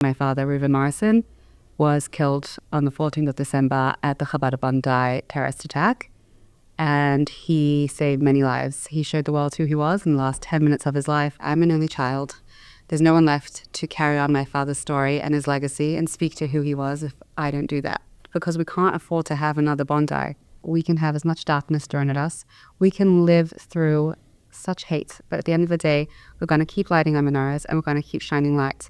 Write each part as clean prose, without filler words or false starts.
My father, Reuven Morrison, was killed on the 14th of December at the Chabad Bondi terrorist attack, and he saved many lives. He showed the world who he was in the last 10 minutes of his life. I'm an only child. There's no one left to carry on my father's story and his legacy and speak to who he was if I don't do that, because we can't afford to have another Bondi. We can have as much darkness thrown at us. We can live through such hate, but at the end of the day, we're going to keep lighting our menorahs and we're going to keep shining light.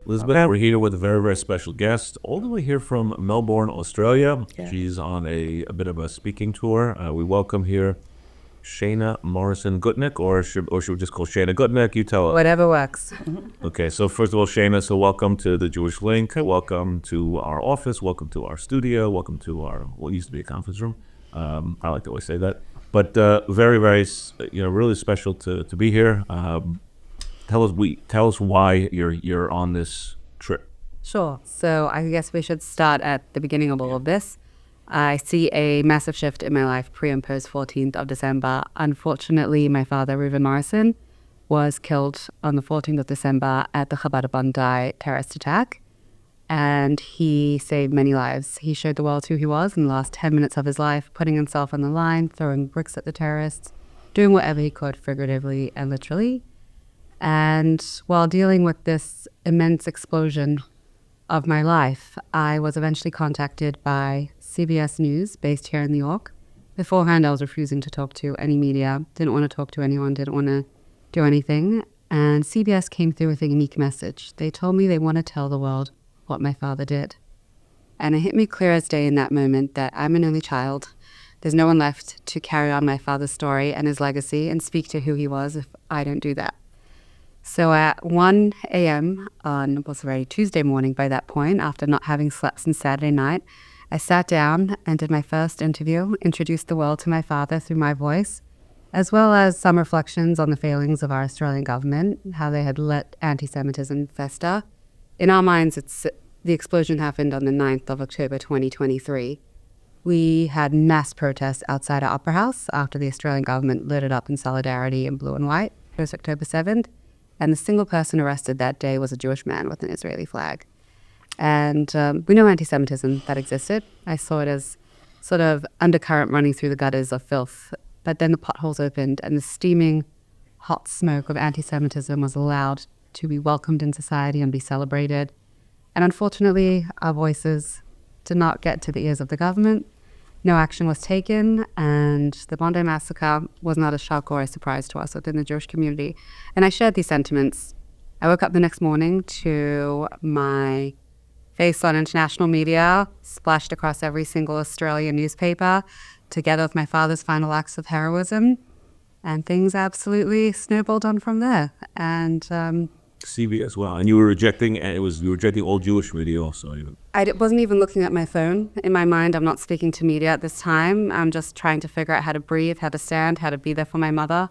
Elizabeth, we're here with a very, very special guest, all the way here from Melbourne, Australia. Yeah. She's on a bit of a speaking tour. We welcome here Sheina Morrison Gutnick, or should we just call Sheina Gutnick? You tell us. Whatever works. Okay, so first of all, Sheina, so welcome to the Jewish Link. Welcome to our office. Welcome to our studio. Welcome to our, what used to be a conference room. I like to always say that. But very, very, really special to be here. Tell us why you're on this trip. Sure. So I guess we should start at the beginning of all of this. I see a massive shift in my life pre and post 14th of December. Unfortunately, my father, Reuven Morrison, was killed on the 14th of December at the Chabad Bondi terrorist attack, and he saved many lives. He showed the world who he was in the last 10 minutes of his life, putting himself on the line, throwing bricks at the terrorists, doing whatever he could, figuratively and literally. And while dealing with this immense explosion of my life, I was eventually contacted by CBS News, based here in New York. Beforehand, I was refusing to talk to any media, didn't want to talk to anyone, didn't want to do anything. And CBS came through with a unique message. They told me they want to tell the world what my father did. And it hit me clear as day in that moment that I'm an only child. There's no one left to carry on my father's story and his legacy and speak to who he was if I don't do that. So at 1 a.m. on, it was already Tuesday morning by that point, after not having slept since Saturday night, I sat down and did my first interview, introduced the world to my father through my voice, as well as some reflections on the failings of our Australian government, how they had let antisemitism fester. In our minds, the explosion happened on the 9th of October 2023. We had mass protests outside our Opera House after the Australian government lit it up in solidarity in blue and white. It was October 7th. And the single person arrested that day was a Jewish man with an Israeli flag. And we know anti-Semitism that existed. I saw it as sort of undercurrent running through the gutters of filth. But then the potholes opened and the steaming hot smoke of anti-Semitism was allowed to be welcomed in society and be celebrated. And unfortunately, our voices did not get to the ears of the government. No action was taken, and the Bondi massacre was not a shock or a surprise to us within the Jewish community. And I shared these sentiments. I woke up the next morning to my face on international media, splashed across every single Australian newspaper, together with my father's final acts of heroism, and things absolutely snowballed on from there. And CBS, wow. And you were rejecting all Jewish media also. I wasn't even looking at my phone. In my mind, I'm not speaking to media at this time. I'm just trying to figure out how to breathe, how to stand, how to be there for my mother.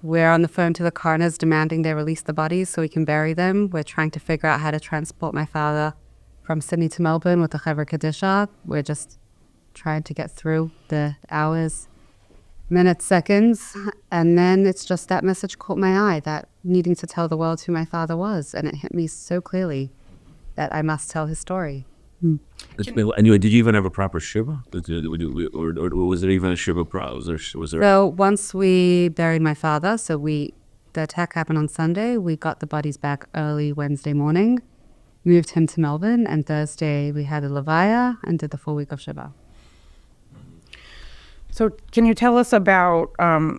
We're on the phone to the coroners demanding they release the bodies so we can bury them. We're trying to figure out how to transport my father from Sydney to Melbourne with the Chevra Kadisha. We're just trying to get through the hours, minutes, seconds, and then it's just that message caught my eye, that needing to tell the world who my father was, and it hit me so clearly that I must tell his story. Anyway, did you even have a proper shiva? Or was there even a shiva? Was there? So once we buried my father, the attack happened on Sunday, we got the bodies back early Wednesday morning, moved him to Melbourne, and Thursday we had a levaya and did the full week of shiva. So can you tell us about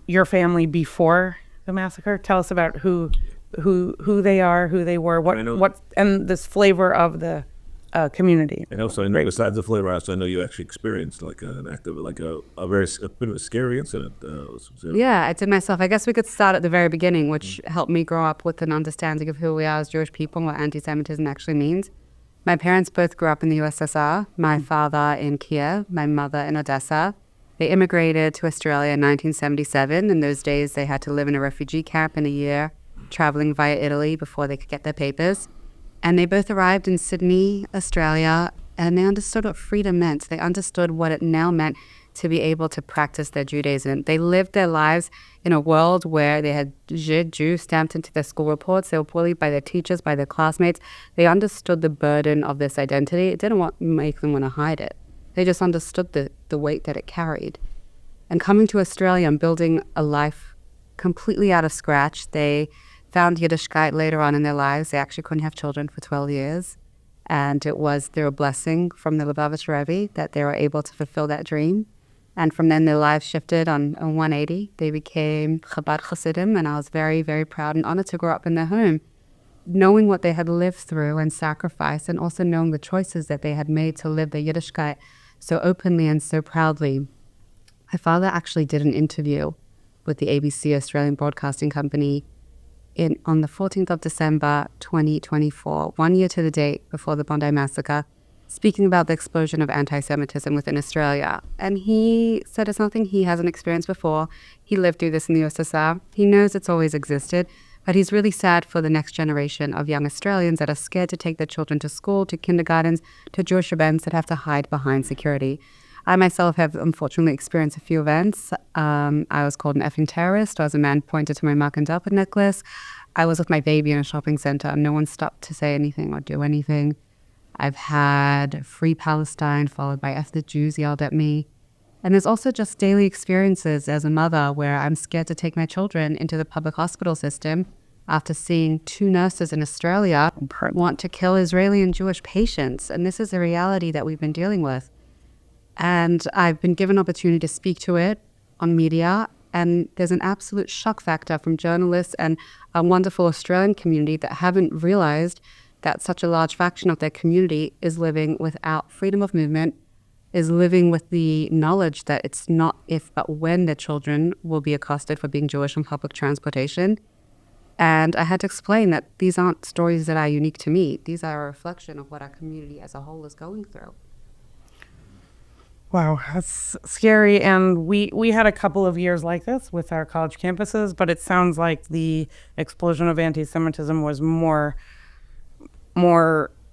your family before the massacre? Tell us about who they are, who they were, what, and this flavor of the community. And also, besides the flavor, I know you actually experienced a bit of a scary incident. Yeah, I did myself. I guess we could start at the very beginning, which helped me grow up with an understanding of who we are as Jewish people and what anti-Semitism actually means. My parents both grew up in the USSR. My father in Kiev, my mother in Odessa. They immigrated to Australia in 1977. In those days, they had to live in a refugee camp in a year, traveling via Italy before they could get their papers. And they both arrived in Sydney, Australia And they understood what freedom meant. They understood what it now meant to be able to practice their Judaism. They lived their lives in a world where they had Jew stamped into their school reports. They were bullied by their teachers, by their classmates. They understood the burden of this identity. It didn't make them want to hide it. They just understood the weight that it carried. And coming to Australia and building a life completely out of scratch, they found Yiddishkeit later on in their lives. They actually couldn't have children for 12 years. And it was through a blessing from the Lubavitcher Rebbe that they were able to fulfill that dream. And from then their lives shifted on 180. They became Chabad Chassidim, and I was very, very proud and honored to grow up in their home, knowing what they had lived through and sacrificed, and also knowing the choices that they had made to live their Yiddishkeit so openly and so proudly. My father actually did an interview with the ABC Australian Broadcasting Company on the 14th of December 2024, 1 year to the date before the Bondi Massacre, speaking about the explosion of anti-Semitism within Australia. And he said it's nothing he hasn't experienced before. He lived through this in the USSR. He knows it's always existed, but he's really sad for the next generation of young Australians that are scared to take their children to school, to kindergartens, to Jewish events that have to hide behind security. I myself have unfortunately experienced a few events. I was called an effing terrorist. I was a man pointed to my Mark and Delpit necklace. I was with my baby in a shopping center and no one stopped to say anything or do anything. I've had Free Palestine followed by F the Jews yelled at me. And there's also just daily experiences as a mother where I'm scared to take my children into the public hospital system after seeing 2 nurses in Australia want to kill Israeli and Jewish patients. And this is a reality that we've been dealing with. And I've been given opportunity to speak to it on media, and there's an absolute shock factor from journalists and a wonderful Australian community that haven't realized that such a large fraction of their community is living without freedom of movement, is living with the knowledge that it's not if but when their children will be accosted for being Jewish on public transportation. And I had to explain that these aren't stories that are unique to me. These are a reflection of what our community as a whole is going through. Wow, that's scary. And we had a couple of years like this with our college campuses, but it sounds like the explosion of anti-Semitism was more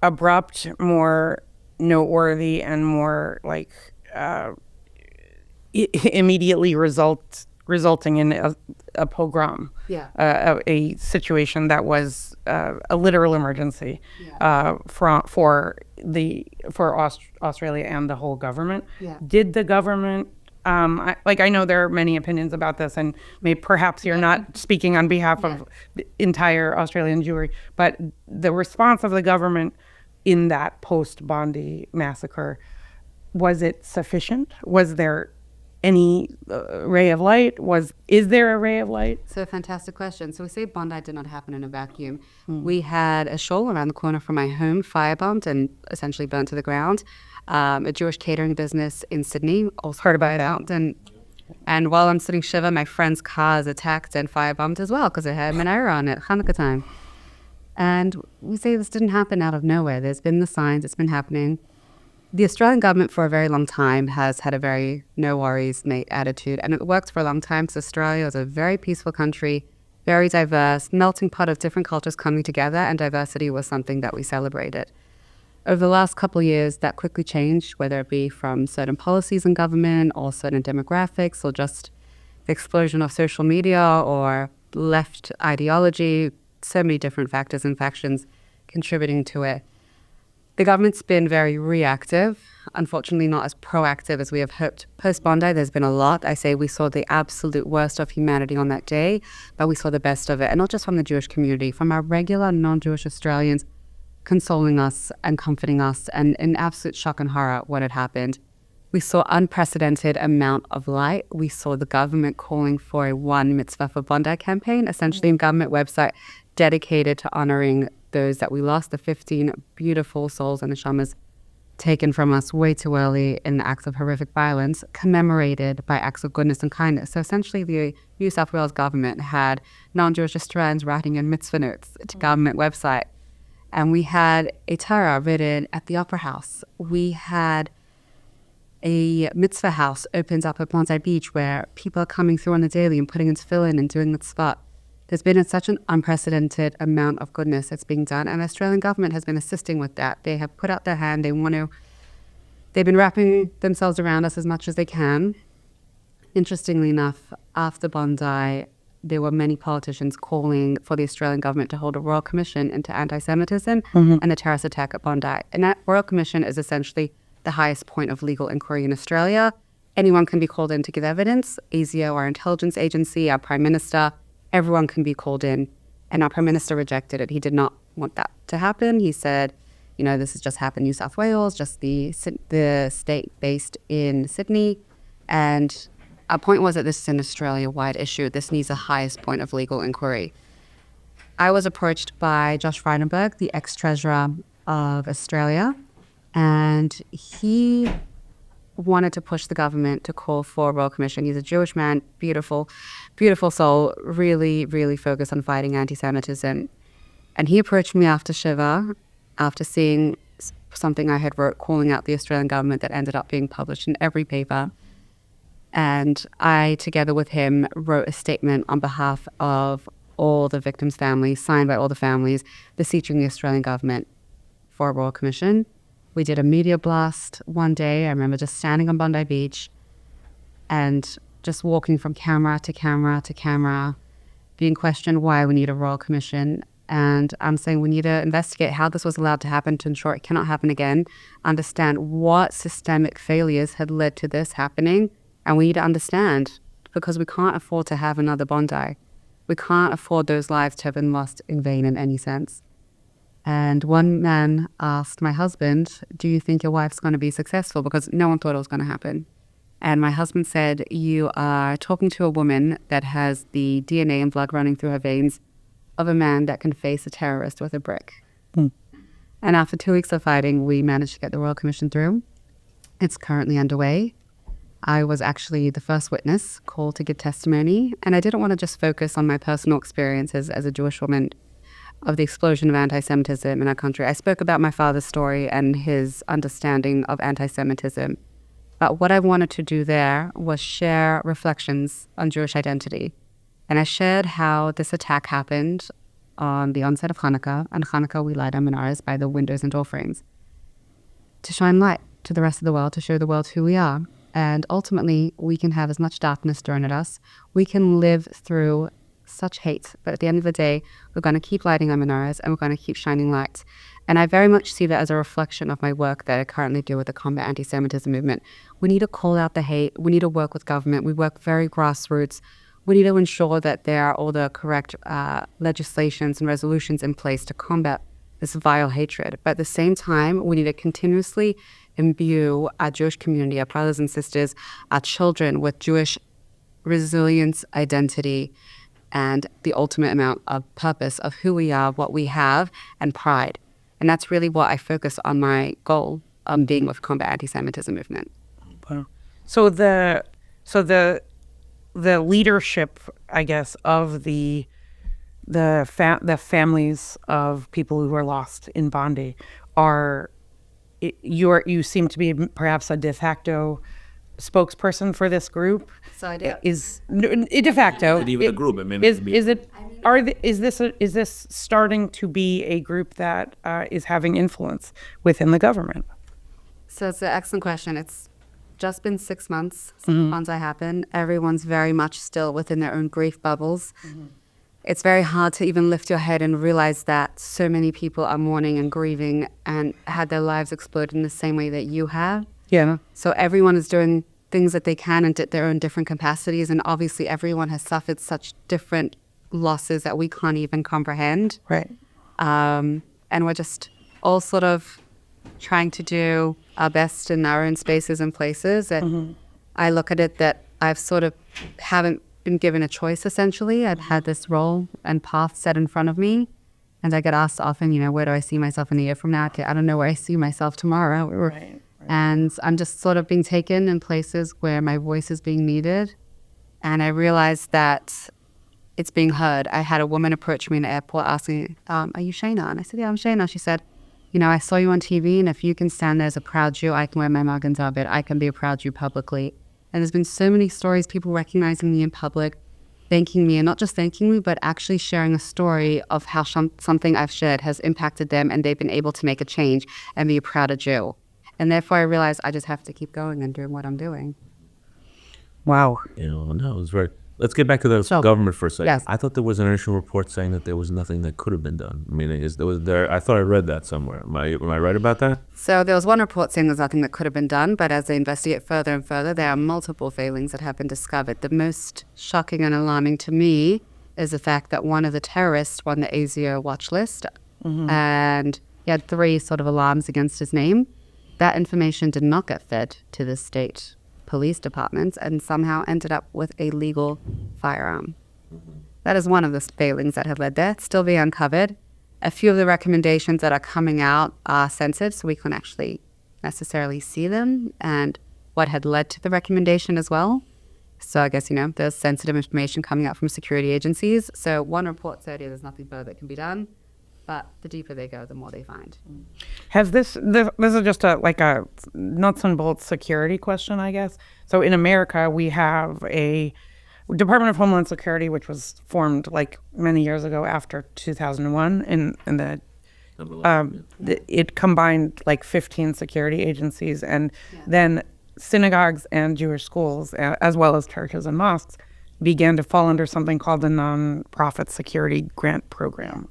abrupt, more noteworthy, and more like immediately resulting in a pogrom, a situation that was a literal emergency for Australia and the whole government. Did the government, I know there are many opinions about this, and perhaps you're not speaking on behalf of the entire Australian Jewry, but the response of the government in that post-Bondi massacre, was it sufficient? Was there any ray of light? Is there a ray of light? So, fantastic question. So we say Bondi did not happen in a vacuum. We had a shul around the corner from my home firebombed and essentially burnt to the ground. A Jewish catering business in Sydney also heard about it. And while I'm sitting Shiva, my friend's car is attacked and firebombed as well because it had menorah on it, Hanukkah time. And we say this didn't happen out of nowhere. There's been the signs, it's been happening. The Australian government for a very long time has had a very no worries, mate attitude, and it worked for a long time because Australia is a very peaceful country, very diverse, melting pot of different cultures coming together, and diversity was something that we celebrated. Over the last couple of years, that quickly changed, whether it be from certain policies in government or certain demographics or just the explosion of social media or left ideology, so many different factors and factions contributing to it. The government's been very reactive, unfortunately not as proactive as we have hoped. Post-Bondi, there's been a lot. I say we saw the absolute worst of humanity on that day, but we saw the best of it. And not just from the Jewish community, from our regular non-Jewish Australians consoling us and comforting us, and in absolute shock and horror at what had happened. We saw unprecedented amount of light. We saw the government calling for a One Mitzvah for Bondi campaign, essentially a government website dedicated to honoring those that we lost, the 15 beautiful souls and neshamas taken from us way too early in acts of horrific violence, commemorated by acts of goodness and kindness. So essentially the New South Wales government had non-Jewish Australians writing in mitzvah notes to government website. And we had a Torah written at the Opera House. We had a mitzvah house opened up at Bondi Beach where people are coming through on the daily and putting in tefillin and doing mitzvah. There's been such an unprecedented amount of goodness that's being done, and the Australian government has been assisting with that. They have put out their hand. They want to they've been wrapping themselves around us as much as they can. Interestingly enough, after Bondi, there were many politicians calling for the Australian government to hold a royal commission into anti-Semitism and the terrorist attack at Bondi. And that royal commission is essentially the highest point of legal inquiry in Australia. Anyone can be called in to give evidence. ASIO, our intelligence agency, our prime minister, everyone can be called in. And our prime minister rejected it. He did not want that to happen. He said, this has just happened in New South Wales, just the state based in Sydney. And our point was that this is an Australia-wide issue. This needs the highest point of legal inquiry. I was approached by Josh Frydenberg, the ex-treasurer of Australia, and he wanted to push the government to call for a royal commission. He's a Jewish man, beautiful, beautiful soul, really, really focused on fighting anti-Semitism. And he approached me after Shiva, after seeing something I had wrote calling out the Australian government that ended up being published in every paper. And I, together with him, wrote a statement on behalf of all the victims' families, signed by all the families, beseeching the Australian government for a royal commission. We did a media blast one day. I remember just standing on Bondi Beach and just walking from camera to camera to camera, being questioned why we need a royal commission. And I'm saying we need to investigate how this was allowed to happen to ensure it cannot happen again, understand what systemic failures had led to this happening. And we need to understand, because we can't afford to have another Bondi. We can't afford those lives to have been lost in vain in any sense. And one man asked my husband, do you think your wife's going to be successful? Because no one thought it was going to happen. And my husband said, you are talking to a woman that has the DNA and blood running through her veins of a man that can face a terrorist with a brick. And after 2 weeks of fighting, we managed to get the Royal Commission through. It's currently underway. I was actually the first witness called to give testimony, and I didn't want to just focus on my personal experiences as a Jewish woman of the explosion of anti-Semitism in our country. I spoke about my father's story and his understanding of anti-Semitism. But what I wanted to do there was share reflections on Jewish identity. And I shared how this attack happened on the onset of Hanukkah. On Hanukkah, we light our menorahs by the windows and door frames to shine light to the rest of the world, to show the world who we are. And ultimately, we can have as much darkness thrown at us. We can live through such hate. But at the end of the day, we're going to keep lighting our menorahs and we're going to keep shining light. And I very much see that as a reflection of my work that I currently do with the Combat Anti-Semitism movement. We need to call out the hate. We need to work with government. We work very grassroots. We need to ensure that there are all the correct legislations and resolutions in place to combat this vile hatred. But at the same time, we need to continuously imbue our Jewish community, our brothers and sisters, our children with Jewish resilience, identity, and the ultimate amount of purpose of who we are, what we have, and pride. And that's really what I focus on my goal of being with Combat Anti-Semitism movement. Wow. So the leadership, I guess, of the families of people who were lost in Bondi you seem to be perhaps a de facto spokesperson for this group. So I do. Is de facto. Not even a group. I mean, is this starting to be a group that is having influence within the government? So it's an excellent question. It's just been 6 months since Bondi happened. Everyone's very much still within their own grief bubbles. It's very hard to even lift your head and realize that so many people are mourning and grieving and had their lives explode in the same way that you have. Yeah. So everyone is doing things that they can in their own different capacities. And obviously everyone has suffered such different losses that we can't even comprehend. Right. And we're just all sort of trying to do our best in our own spaces and places. And I look at it that I've sort of haven't been given a choice, essentially. I've had this role and path set in front of me. And I get asked often, where do I see myself in a year from now? I don't know where I see myself tomorrow. Right. And I'm just sort of being taken in places where my voice is being needed. And I realized that it's being heard. I had a woman approach me in the airport asking, are you Sheina? And I said, yeah, I'm Sheina. She said, I saw you on TV, and if you can stand there as a proud Jew, I can wear my Magen David. I can be a proud Jew publicly. And there's been so many stories, people recognizing me in public, thanking me, and not just thanking me, but actually sharing a story of how something I've shared has impacted them, and they've been able to make a change and be a prouder Jew. And therefore I realized I just have to keep going and doing what I'm doing. Wow. No, it was very. Let's get back to the government for a second. Yes. I thought there was an initial report saying that there was nothing that could have been done. I mean, I thought I read that somewhere. Am I right about that? So there was one report saying there's nothing that could have been done, but as they investigate further and further, there are multiple failings that have been discovered. The most shocking and alarming to me is the fact that one of the terrorists won the ASIO watch list, and he had 3 sort of alarms against his name. That information did not get fed to the state police departments and somehow ended up with a legal firearm. That is one of the failings that have led there. It's still being uncovered. A few of the recommendations that are coming out are sensitive, so we can't actually necessarily see them and what had led to the recommendation as well. So I guess, there's sensitive information coming out from security agencies. So one report said there's nothing further that can be done, but the deeper they go, the more they find. Has this is just a nuts and bolts security question, I guess. So in America, we have a Department of Homeland Security, which was formed many years ago after 2001, and it combined 15 security agencies, and then synagogues and Jewish schools, as well as churches and mosques, began to fall under something called the Nonprofit Security Grant Program.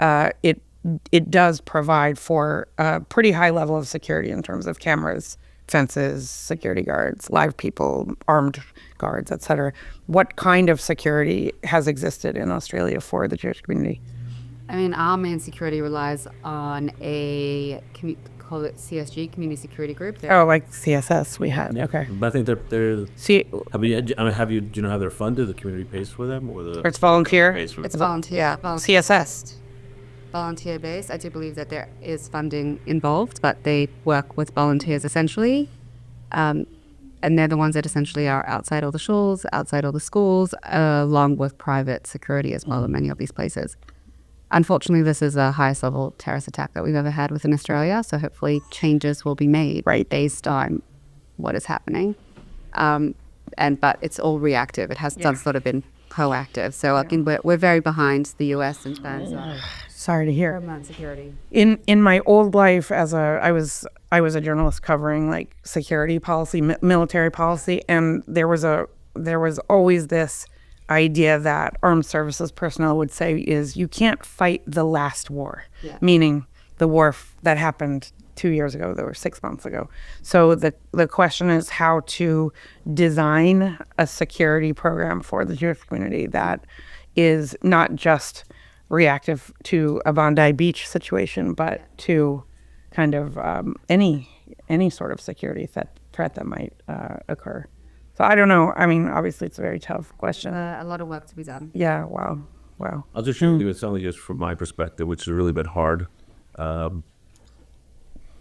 It does provide for a pretty high level of security in terms of cameras, fences, security guards, live people, armed guards, etc. What kind of security has existed in Australia for the Jewish community? I mean, our main security relies on a call it CSG, Community Security Group. Like CSS we had. Okay. But I think they're. See, do you know how they're funded? The community pays for them, or it's volunteer. It's volunteer. CSS. Volunteer based. I do believe that there is funding involved, but they work with volunteers essentially. And they're the ones that essentially are outside all the shuls, outside all the schools, along with private security as well in many of these places. Unfortunately, this is the highest level terrorist attack that we've ever had within Australia, so hopefully changes will be made based on what is happening. But it's all reactive. It has not sort of been proactive. So I think we're very behind the US in terms of sorry to hear. Homeland security. In my old life, I was a journalist covering security policy, military policy, and there was always this idea that armed services personnel would say is you can't fight the last war, meaning the war that happened 2 years ago, or 6 months ago. So the question is how to design a security program for the Jewish community that is not just reactive to a Bondi Beach situation, but to kind of any sort of security threat that might occur. So I don't know. I mean, obviously it's a very tough question. A lot of work to be done. Yeah, wow. I'll just share with you something just from my perspective, which is really a bit hard.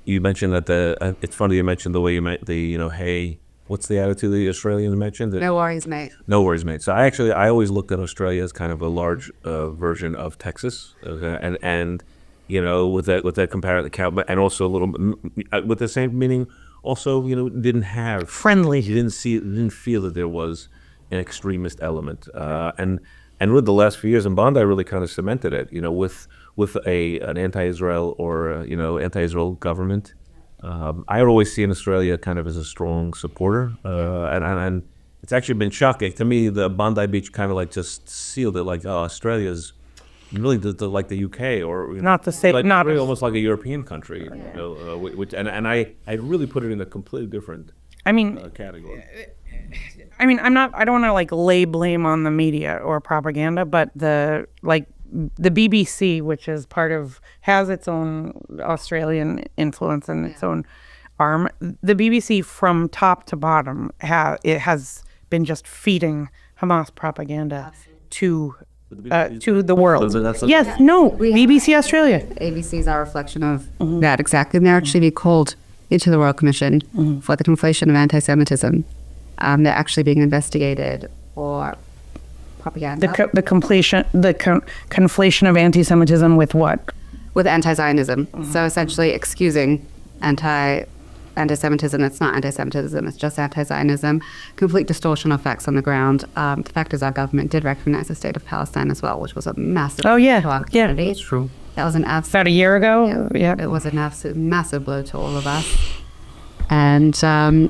You mentioned that it's funny you mentioned the way you meant hey, what's the attitude the Australians mentioned? No worries, mate. No worries, mate. So I always looked at Australia as kind of a large version of Texas, okay? and with that comparative, and also a little with the same meaning. Also, didn't have friendly. You didn't feel that there was an extremist element, and with the last few years in Bondi, really kind of cemented it. With an anti-Israel or anti-Israel government. I would always see in Australia kind of as a strong supporter, and it's actually been shocking to me. The Bondi Beach kind of just sealed it, Australia's really like the UK or not the same, not really almost like a European country, which I really put it in a completely different. Category. I don't want to lay blame on the media or propaganda, but the BBC, which is has its own Australian influence and its own arm. The BBC from top to bottom it has been just feeding Hamas propaganda to the world. BBC Australia. ABCs are a reflection of that exactly. And they're actually called into the Royal Commission for the conflation of antisemitism. They're actually being investigated for propaganda. The conflation of anti-Semitism with what? With anti-Zionism. So essentially excusing anti-Semitism. It's not anti-Semitism, it's just anti-Zionism. Complete distortion of facts on the ground. The fact is our government did recognize the state of Palestine as well, which was a massive blow to our community. That's true. That was an absolute... About a year ago? Yeah. It was an absolute massive blow to all of us. And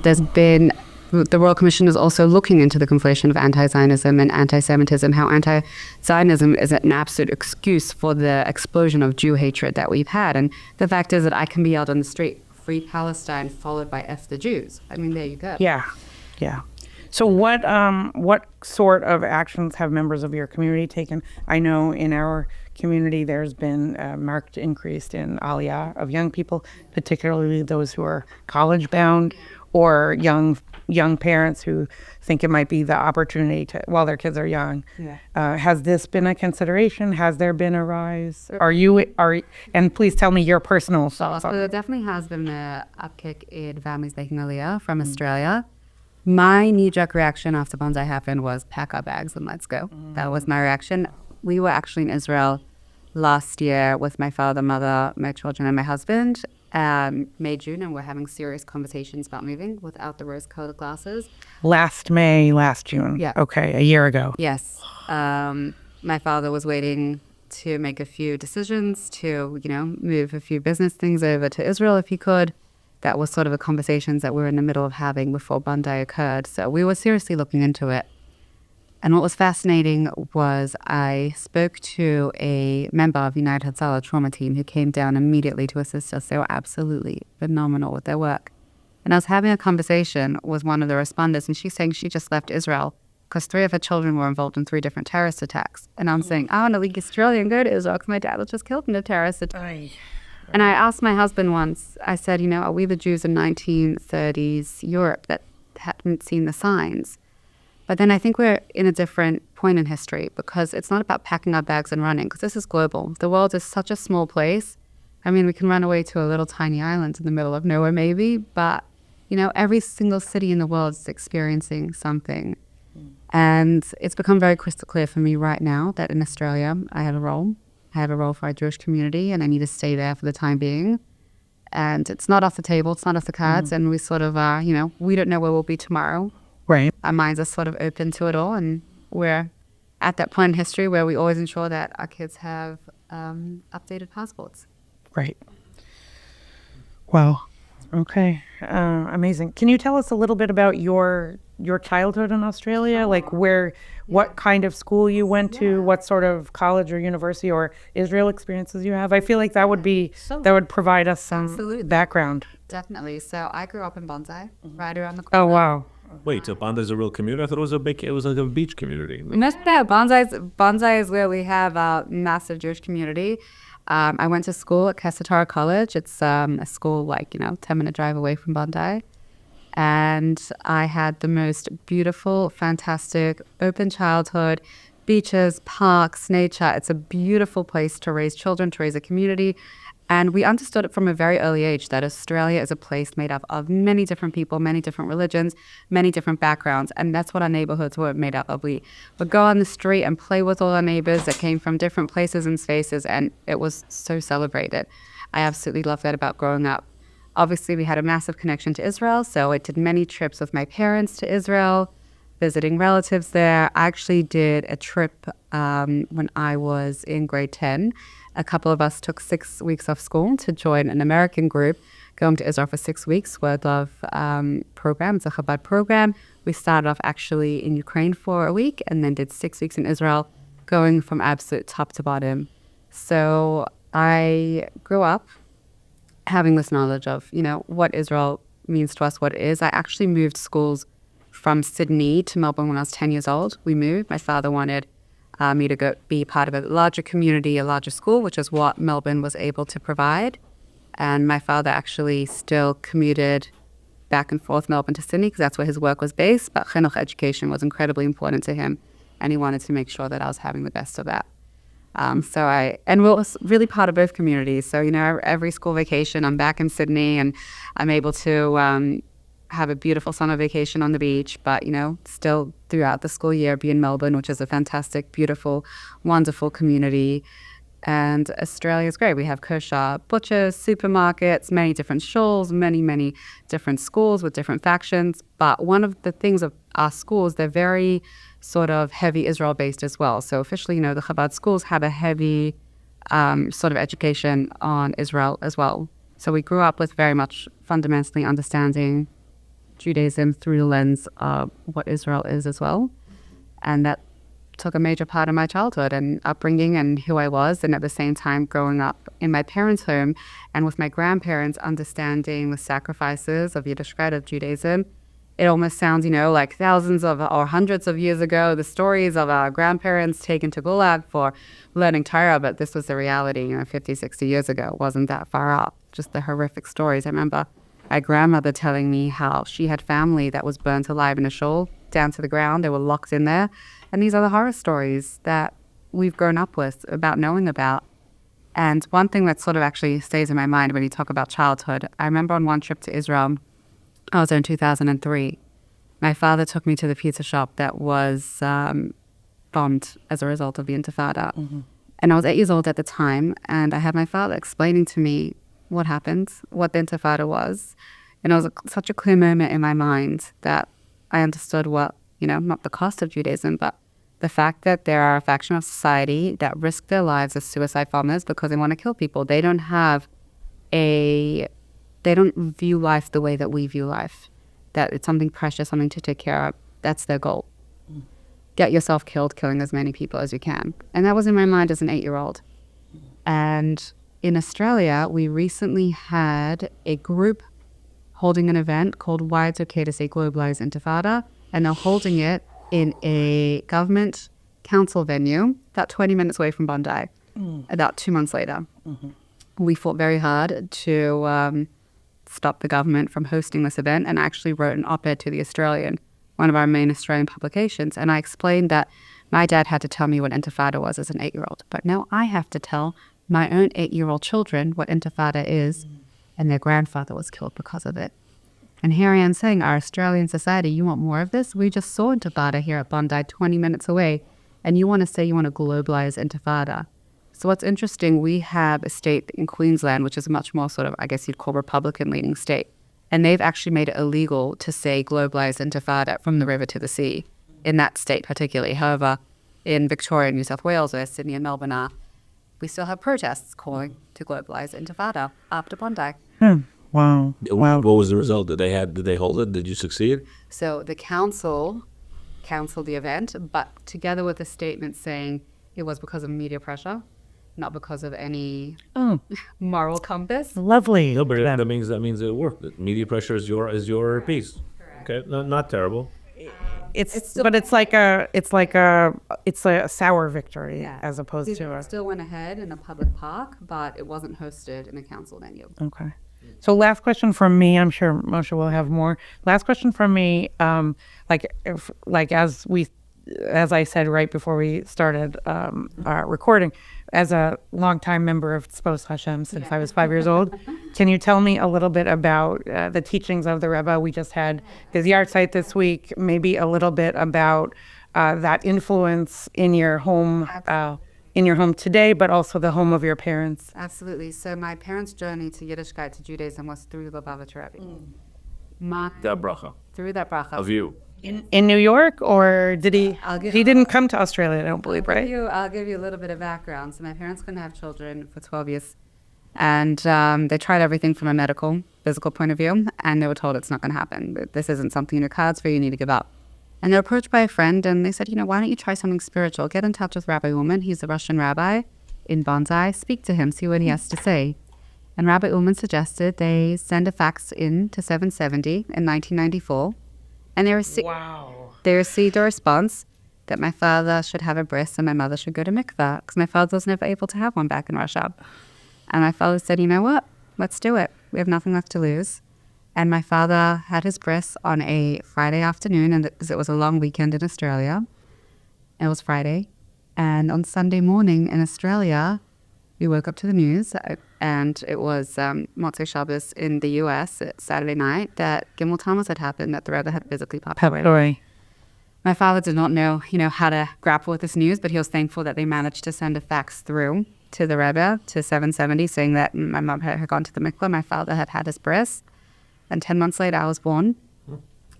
there's been, the Royal Commission is also looking into the conflation of anti-Zionism and anti-Semitism, how anti-Zionism is an absolute excuse for the explosion of Jew hatred that we've had. And the fact is that I can be out on the street, free Palestine, followed by F the Jews. I mean, there you go. Yeah, yeah. So what sort of actions have members of your community taken? I know in our community there's been a marked increase in aliyah of young people, particularly those who are college bound or young parents who think it might be the opportunity to, while their kids are young. Yeah. Has this been a consideration? Has there been a rise? And please tell me your personal thoughts. So there definitely has been an upkick in families making aliyah from Australia. My knee-jerk reaction after Bondi happened was pack our bags and let's go. That was my reaction. We were actually in Israel last year with my father, mother, my children, and my husband, May, June, and we're having serious conversations about moving without the rose-colored glasses. Last June? Yeah. Okay, a year ago. Yes. My father was waiting to make a few decisions to, move a few business things over to Israel if he could. That was sort of the conversations that we were in the middle of having before Bondi occurred. So we were seriously looking into it. And what was fascinating was I spoke to a member of United Hatzalah trauma team who came down immediately to assist us. They were absolutely phenomenal with their work. And I was having a conversation with one of the responders, and she's saying she just left Israel because 3 of her children were involved in 3 different terrorist attacks. And I'm saying, I want to leave Australia and go to Israel because my dad was just killed in a terrorist attack. And I asked my husband once, I said, are we the Jews in 1930s Europe that hadn't seen the signs? But then I think we're in a different point in history because it's not about packing our bags and running, because this is global. The world is such a small place. I mean, we can run away to a little tiny island in the middle of nowhere maybe, but, every single city in the world is experiencing something. And it's become very crystal clear for me right now that in Australia, I have a role. I have a role for our Jewish community, and I need to stay there for the time being. And it's not off the table, it's not off the cards, and we sort of are, we don't know where we'll be tomorrow. Right. Our minds are sort of open to it all, and we're at that point in history where we always ensure that our kids have updated passports. Right. Wow. Okay. Amazing. Can you tell us a little bit about your childhood in Australia? Like what kind of school you went to, what sort of college or university or Israel experiences you have? I feel like that would provide us some background. Definitely. So I grew up in Bondi, right around the corner. Oh, wow. Wait, so Bondi's a real community? I thought it was like a beach community. No, Bondi is where we have a massive Jewish community. I went to school at Kessetara College. It's a school 10-minute drive away from Bondi. And I had the most beautiful, fantastic, open childhood, beaches, parks, nature. It's a beautiful place to raise children, to raise a community. And we understood it from a very early age that Australia is a place made up of many different people, many different religions, many different backgrounds. And that's what our neighborhoods were made up of. We would go on the street and play with all our neighbors that came from different places and spaces. And it was so celebrated. I absolutely love that about growing up. Obviously, we had a massive connection to Israel. So I did many trips with my parents to Israel, visiting relatives there. I actually did a trip when I was in grade 10. A couple of us took 6 weeks off school to join an American group going to Israel for 6 weeks worth of program. It's a Chabad program. We started off actually in Ukraine for a week and then did 6 weeks in Israel, going from absolute top to bottom. So I grew up having this knowledge of, what Israel means to us, what it is. I actually moved schools from Sydney to Melbourne when I was 10 years old. We moved. My father wanted me to go be part of a larger community, a larger school, which is what Melbourne was able to provide. And my father actually still commuted back and forth Melbourne to Sydney because that's where his work was based. But chinuch education was incredibly important to him, and he wanted to make sure that I was having the best of that. And we was really part of both communities. So, every school vacation, I'm back in Sydney, and I'm able to have a beautiful summer vacation on the beach, but, still throughout the school year be in Melbourne, which is a fantastic, beautiful, wonderful community. And Australia is great. We have kosher butchers, supermarkets, many different shuls, many different schools with different factions. But one of the things of our schools, they're very sort of heavy Israel-based as well. So officially, the Chabad schools have a heavy sort of education on Israel as well. So we grew up with very much fundamentally understanding Judaism through the lens of what Israel is as well. And that took a major part of my childhood and upbringing and who I was. And at the same time, growing up in my parents' home and with my grandparents, understanding the sacrifices of Yiddishkeit, of Judaism. It almost sounds, like thousands of or hundreds of years ago, the stories of our grandparents taken to Gulag for learning Torah, but this was the reality, 50, 60 years ago. It wasn't that far off, just the horrific stories. I remember my grandmother telling me how she had family that was burnt alive in a shul, down to the ground. They were locked in there. And these are the horror stories that we've grown up with, about knowing about. And one thing that sort of actually stays in my mind when you talk about childhood, I remember on one trip to Israel, I was there in 2003. My father took me to the pizza shop that was bombed as a result of the Intifada. Mm-hmm. And I was 8 years old at the time, and I had my father explaining to me what happened, what the Intifada was. And it was such a clear moment in my mind that I understood what, not the cost of Judaism, but the fact that there are a faction of society that risk their lives as suicide bombers because they want to kill people. They don't view life the way that we view life, that it's something precious, something to take care of. That's their goal. Get yourself killed, killing as many people as you can. And that was in my mind as an 8-year-old. And in Australia, we recently had a group holding an event called Why It's Okay to Say Globalized Intifada, and they're holding it in a government council venue about 20 minutes away from Bondi, about 2 months later. Mm-hmm. We fought very hard to stop the government from hosting this event, and actually wrote an op-ed to The Australian, one of our main Australian publications. And I explained that my dad had to tell me what Intifada was as an 8-year-old, but now I have to tell my own 8-year-old children what Intifada is, and their grandfather was killed because of it. And here I am saying, our Australian society, you want more of this? We just saw Intifada here at Bondi 20 minutes away, and you want to say you want to globalize Intifada. So what's interesting, we have a state in Queensland, which is a much more sort of, I guess you'd call Republican-leaning state. And they've actually made it illegal to say globalized Intifada from the river to the sea, in that state particularly. However, in Victoria, New South Wales, where Sydney and Melbourne are, we still have protests calling to globalize Intifada after Bondi. Wow. What was the result? Did they hold it? Did you succeed? So the council canceled the event, but together with a statement saying it was because of media pressure, not because of any moral compass. Lovely. No, but that means it worked. That media pressure is your piece. Correct. Okay, no, not terrible. It's like a sour victory as opposed to a. Still went ahead in a public park, but it wasn't hosted in a council venue. Okay. So last question from me. I'm sure Moshe will have more. Last question from me. As I said right before we started recording, as a longtime member of Tzpos Hashem since I was 5 years old, can you tell me a little bit about the teachings of the Rebbe? We just had his yard site this week. Maybe a little bit about that influence in your home. In your home today, but also the home of your parents. Absolutely. So my parents' journey to Yiddishkeit, to Judaism, was through the Lubavitcher Rebbe. That bracha. Through that bracha. Of you. In New York, or did he? He didn't come to Australia, I don't believe, right? I'll give you a little bit of background. So my parents couldn't have children for 12 years. And they tried everything from a medical, physical point of view, and they were told it's not going to happen. This isn't something in your cards for you, need to give up. And they're approached by a friend, and they said, why don't you try something spiritual? Get in touch with Rabbi Ullman. He's a Russian rabbi in Bondi. Speak to him, see what he has to say. And Rabbi Ullman suggested they send a fax in to 770 in 1994. And they received a response that my father should have a bris and my mother should go to mikvah, because my father was never able to have one back in Russia. And my father said, you know what? Let's do it. We have nothing left to lose. And my father had his bris on a Friday afternoon, and because it was a long weekend in Australia. It was Friday. And on Sunday morning in Australia, we woke up to the news, and it was Motzei Shabbos in the U.S. Saturday night, that Gimel Tammuz had happened, that the Rebbe had physically passed away. My father did not know, how to grapple with this news, but he was thankful that they managed to send a fax through to the Rebbe, to 770, saying that my mom had gone to the mikvah, my father had had his bris. And 10 months later, I was born.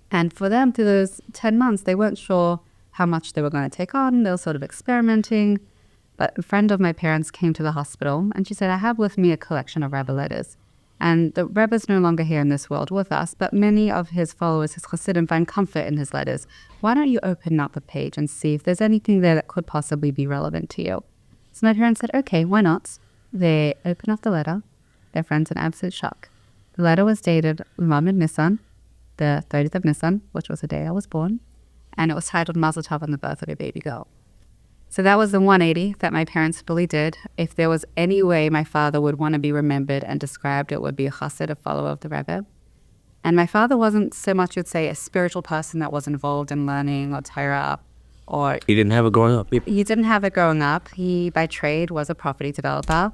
And for them, through those 10 months, they weren't sure how much they were going to take on. They were sort of experimenting. But a friend of my parents came to the hospital, and she said, I have with me a collection of Rebbe letters. And the Rebbe's no longer here in this world with us, but many of his followers, his Chassidim, find comfort in his letters. Why don't you open up a page and see if there's anything there that could possibly be relevant to you? So my parents said, okay, why not? They opened up the letter. Their friends in absolute shock. The letter was dated Lamed Nisan, the 30th of Nisan, which was the day I was born, and it was titled Mazel Tov on the birth of a baby girl. So that was the 180 that my parents fully did. If there was any way my father would want to be remembered and described, it would be a chassid, a follower of the Rebbe. And my father wasn't so much, you'd say, a spiritual person that was involved in learning or Torah, or... He didn't have it growing up. He didn't have it growing up. He, by trade, was a property developer.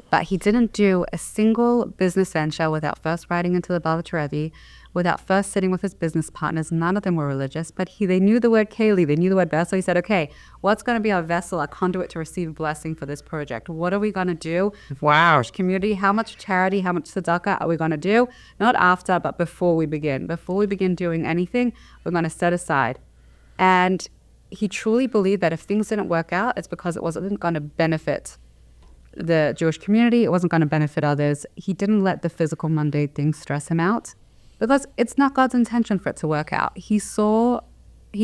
But he didn't do a single business venture without first writing into the Balatch Rebbe, without first sitting with his business partners. None of them were religious, but they knew the word keli, they knew the word vessel. He said, okay, what's going to be our vessel, our conduit to receive blessing for this project? What are we going to do? Wow. Community, how much charity, how much tzedakah are we going to do? Not after, but before we begin. Before we begin doing anything, we're going to set aside. And he truly believed that if things didn't work out, it's because it wasn't going to benefit the Jewish community, it wasn't going to benefit others. He didn't let the physical mundane things stress him out, because it's not God's intention for it to work out. He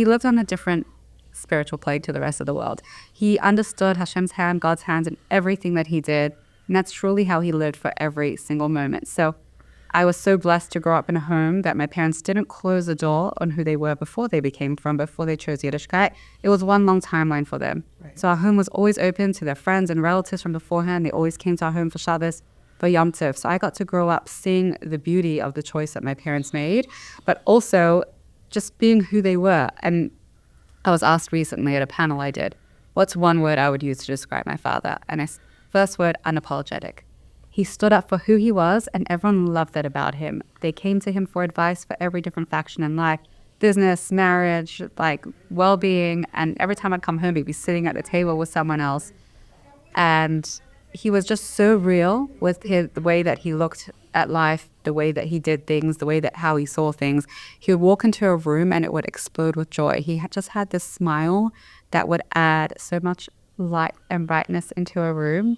lived on a different spiritual plane to the rest of the world. He understood Hashem's hand, God's hands in everything that he did, and that's truly how he lived for every single moment. So I was so blessed to grow up in a home that my parents didn't close the door on who they were before they before they chose Yiddishkeit. It was one long timeline for them. Right. So our home was always open to their friends and relatives from beforehand. They always came to our home for Shabbos, for Yom Tov. So I got to grow up seeing the beauty of the choice that my parents made, but also just being who they were. And I was asked recently at a panel I did, what's one word I would use to describe my father? And first word, unapologetic. He stood up for who he was, and everyone loved that about him. They came to him for advice for every different faction in life, business, marriage, like well-being. And every time I'd come home, he'd be sitting at the table with someone else. And he was just so real with the way that he looked at life, the way that he did things, the way that how he saw things. He would walk into a room and it would explode with joy. He just had this smile that would add so much light and brightness into a room.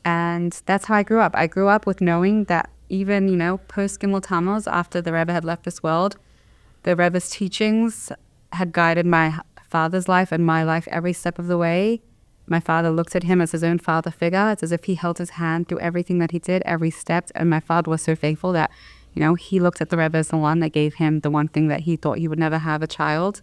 And that's how I grew up. I grew up with knowing that even, post Gimel Tammuz, after the Rebbe had left this world, the Rebbe's teachings had guided my father's life and my life every step of the way. My father looked at him as his own father figure. It's as if he held his hand through everything that he did, every step. And my father was so faithful that, he looked at the Rebbe as the one that gave him the one thing that he thought he would never have, a child.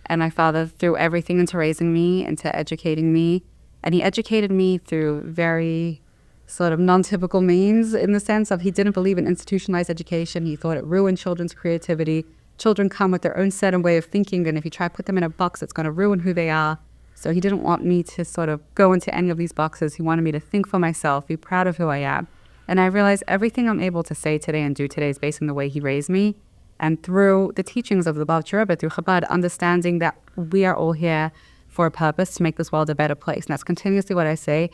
And my father threw everything into raising me, into educating me. And he educated me through very sort of non-typical means, in the sense of he didn't believe in institutionalized education. He thought it ruined children's creativity. Children come with their own set and way of thinking, and if you try to put them in a box, it's going to ruin who they are. So he didn't want me to sort of go into any of these boxes. He wanted me to think for myself, be proud of who I am. And I realized everything I'm able to say today and do today is based on the way he raised me. And through the teachings of the Balatch Rebbe, through Chabad, understanding that we are all here for a purpose to make this world a better place. And that's continuously what I say.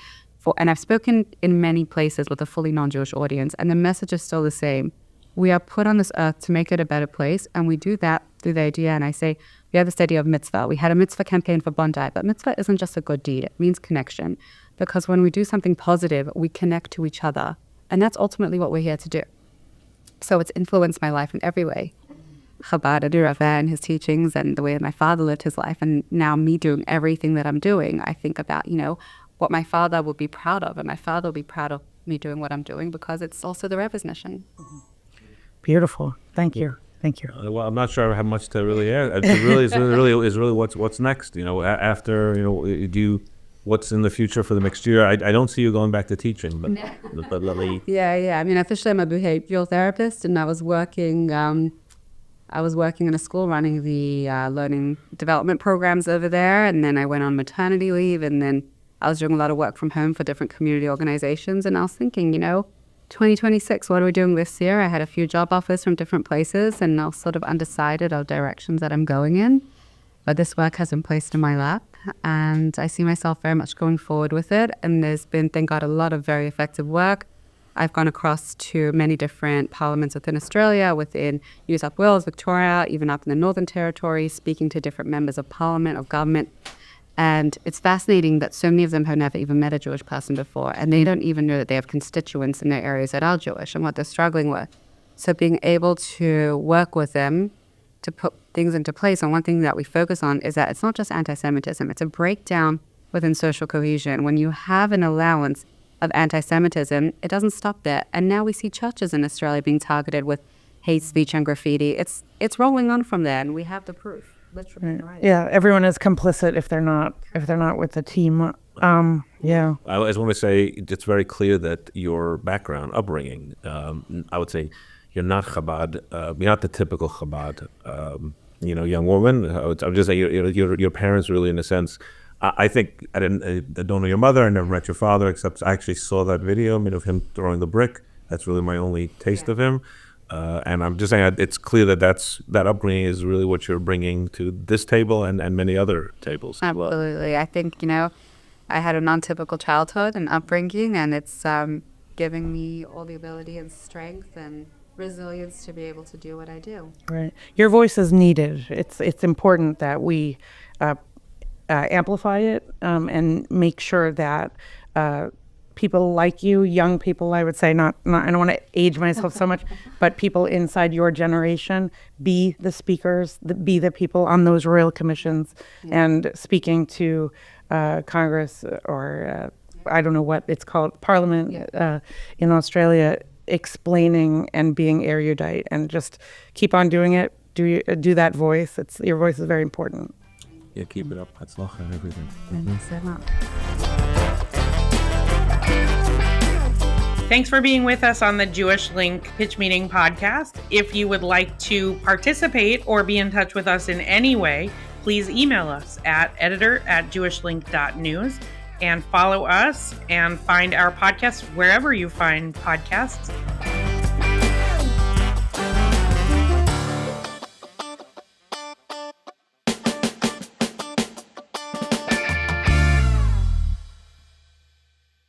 And I've spoken in many places with a fully non-Jewish audience, and the message is still the same. We are put on this earth to make it a better place, and we do that through the idea. And I say, we have this idea of mitzvah. We had a mitzvah campaign for Bondi, but mitzvah isn't just a good deed. It means connection. Because when we do something positive, we connect to each other. And that's ultimately what we're here to do. So it's influenced my life in every way. Chabad, Reuven, and his teachings, and the way my father lived his life, and now me doing everything that I'm doing, I think about, what my father would be proud of, and my father will be proud of me doing what I'm doing, because it's also the Rebbe's mission. Beautiful. Thank you. Well, I'm not sure I have much to really add. It really is really what's next. After what's in the future for the next year. I don't see you going back to teaching, but Yeah. I mean, officially I'm a behavioral therapist, and I was working in a school running the learning development programs over there, and then I went on maternity leave, and then I was doing a lot of work from home for different community organizations, and I was thinking, 2026, what are we doing this year? I had a few job offers from different places, and I was sort of undecided of directions that I'm going in. But this work has been placed in my lap, and I see myself very much going forward with it. And there's been, thank God, a lot of very effective work. I've gone across to many different parliaments within Australia, within New South Wales, Victoria, even up in the Northern Territory, speaking to different members of parliament, of government, And it's fascinating that so many of them have never even met a Jewish person before, and they don't even know that they have constituents in their areas that are Jewish and what they're struggling with. So being able to work with them to put things into place, and one thing that we focus on is that it's not just anti-Semitism, it's a breakdown within social cohesion. When you have an allowance of anti-Semitism, it doesn't stop there. And now we see churches in Australia being targeted with hate speech and graffiti. It's rolling on from there, and we have the proof. Literally, right. Yeah, everyone is complicit if they're not with the team. Yeah. I just want to say it's very clear that your background, upbringing, I would say you're not Chabad, you're not the typical Chabad, young woman. I'm just saying your parents really, in a sense. I think I don't know your mother. I never met your father, except I actually saw that video of him throwing the brick. That's really my only taste of him. And I'm just saying it's clear that upbringing is really what you're bringing to this table and many other tables. Absolutely. I think, I had a non-typical childhood and upbringing, and it's giving me all the ability and strength and resilience to be able to do what I do. Right. Your voice is needed. It's important that we amplify it and make sure that people like you, young people, I would say, not I don't want to age myself so much, but people inside your generation, be the speakers, be the people on those royal commissions and speaking to Congress or I don't know what it's called, Parliament in Australia, explaining and being erudite, and just keep on doing it. Do that voice. Your voice is very important. Yeah, keep it up. Hatzlacha and everything. Thanks so much. Thanks for being with us on the Jewish Link Pitch Meeting podcast. If you would like to participate or be in touch with us in any way, please email us at editor@jewishlink.news and follow us and find our podcast wherever you find podcasts.